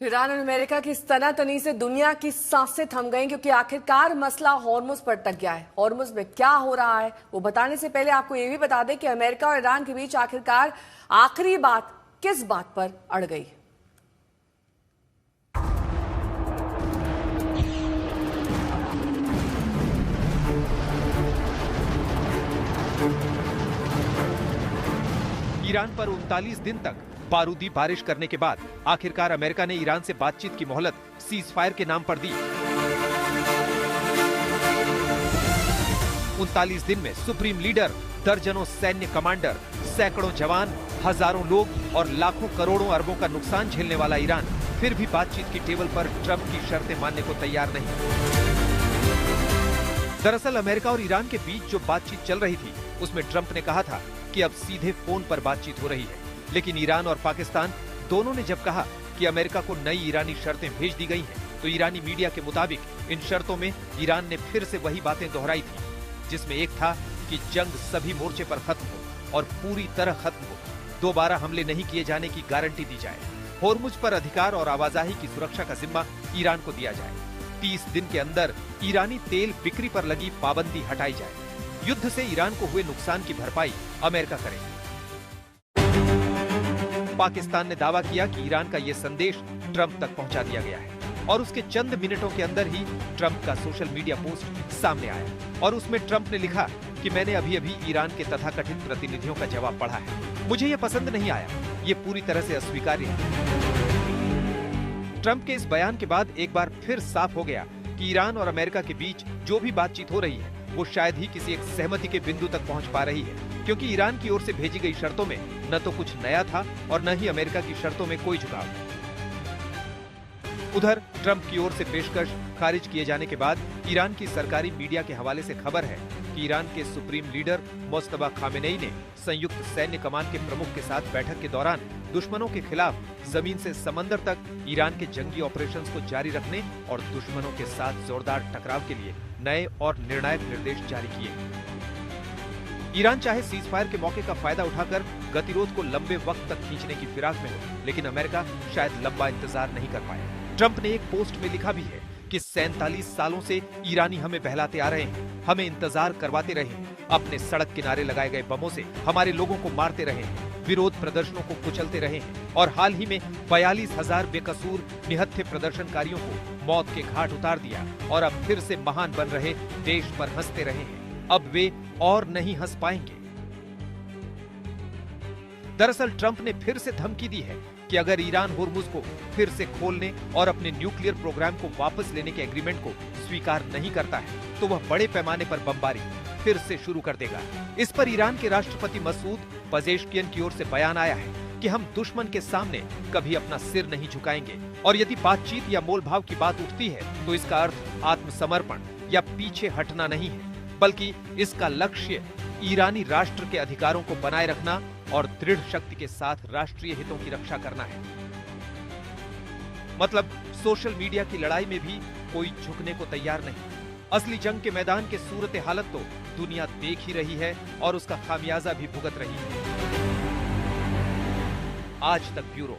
Iran और America की इस तनातनी से दुनिया की सांसें थम गईं क्योंकि आखिरकार मसला हॉर्मुज पर अटक गया है। हॉर्मुज में क्या हो रहा है वो बताने से पहले आपको ये भी बता दें कि अमेरिका और ईरान के बीच आखिरकार आखिरी बात किस बात पर अड़ गई। ईरान पर 39 दिन तक बारूदी बारिश करने के बाद आखिरकार अमेरिका ने ईरान से बातचीत की मोहलत सीज फायर के नाम पर दी। 39 दिन में सुप्रीम लीडर, दर्जनों सैन्य कमांडर, सैकड़ों जवान, हजारों लोग और लाखों करोड़ों अरबों का नुकसान झेलने वाला ईरान फिर भी बातचीत की टेबल पर ट्रंप की शर्तें मानने को तैयार नहीं। दरअसल अमेरिका और ईरान के बीच जो बातचीत चल रही थी उसमें ट्रंप ने कहा था कि अब सीधे फोन पर बातचीत हो रही है, लेकिन ईरान और पाकिस्तान दोनों ने जब कहा कि अमेरिका को नई ईरानी शर्तें भेज दी गई हैं, तो ईरानी मीडिया के मुताबिक इन शर्तों में ईरान ने फिर से वही बातें दोहराई थी, जिसमें एक था कि जंग सभी मोर्चे पर खत्म हो और पूरी तरह खत्म हो, दोबारा हमले नहीं किए जाने की गारंटी दी जाए, होर्मुज पर अधिकार और आवाजाही की सुरक्षा का जिम्मा ईरान को दिया जाए, 30 दिन के अंदर ईरानी तेल बिक्री पर लगी पाबंदी हटाई जाए, युद्ध से ईरान को हुए नुकसान की भरपाई अमेरिका करे। पाकिस्तान ने दावा किया कि ईरान का यह संदेश ट्रंप तक पहुंचा दिया गया है और उसके चंद मिनटों के अंदर ही ट्रंप का सोशल मीडिया पोस्ट सामने आया और उसमें ट्रंप ने लिखा कि मैंने अभी अभी ईरान के तथाकथित प्रतिनिधियों का जवाब पढ़ा है, मुझे यह पसंद नहीं आया, ये पूरी तरह से अस्वीकार्य है। ट्रंप के इस बयान के बाद एक बार फिर साफ हो गया कि ईरान और अमेरिका के बीच जो भी बातचीत हो रही है वो शायद ही किसी एक सहमति के बिंदु तक पहुंच पा रही है, क्योंकि ईरान की ओर से भेजी गई शर्तों में न तो कुछ नया था और न ही अमेरिका की शर्तों में कोई झुकाव। उधर ट्रंप की ओर से पेशकश खारिज किए जाने के बाद ईरान की सरकारी मीडिया के हवाले से खबर है कि ईरान के सुप्रीम लीडर मुस्तफा खामेनेई ने संयुक्त सैन्य कमान के प्रमुख के साथ बैठक के दौरान दुश्मनों के खिलाफ जमीन से समंदर तक ईरान के जंगी ऑपरेशंस को जारी रखने और दुश्मनों के साथ जोरदार टकराव के लिए नए और निर्णायक निर्देश जारी किए। ईरान चाहे सीज फायर के मौके का फायदा उठाकर गतिरोध को लंबे वक्त तक खींचने की फिराक में हो, लेकिन अमेरिका शायद लंबा इंतजार नहीं कर पाया। ट्रंप ने एक पोस्ट में लिखा भी है कि 47 सालों से ईरानी हमें बहलाते आ रहे हैं, हमें इंतजार करवाते रहे हैं, अपने सड़क किनारे लगाए गए बमों से हमारे लोगों को मारते रहे हैं, विरोध प्रदर्शनों को कुचलते रहे हैं और हाल ही में 42,000 बेकसूर निहत्थे प्रदर्शनकारियों को मौत के घाट उतार दिया और अब फिर से महान बन रहे देश पर हंसते रहे हैं, अब वे और नहीं हंस पाएंगे। दरअसल ट्रंप ने फिर से धमकी दी है कि अगर ईरान होर्मुज को फिर से खोलने और अपने न्यूक्लियर प्रोग्राम को वापस लेने के एग्रीमेंट को स्वीकार नहीं करता है तो वह बड़े पैमाने पर बमबारी फिर से शुरू कर देगा। इस पर ईरान के राष्ट्रपति मसूद पजेश्कियन की ओर से बयान आया है कि हम दुश्मन के सामने कभी अपना सिर नहीं झुकाएंगे और यदि बातचीत या मोलभाव की बात उठती है तो इसका अर्थ आत्मसमर्पण या पीछे हटना नहीं है, बल्कि इसका लक्ष्य ईरानी राष्ट्र के अधिकारों को बनाए रखना और दृढ़ शक्ति के साथ राष्ट्रीय हितों की रक्षा करना है। मतलब सोशल मीडिया की लड़ाई में भी कोई झुकने को तैयार नहीं। असली जंग के मैदान के सूरत हालत तो दुनिया देख ही रही है और उसका खामियाजा भी भुगत रही है। आज तक ब्यूरो।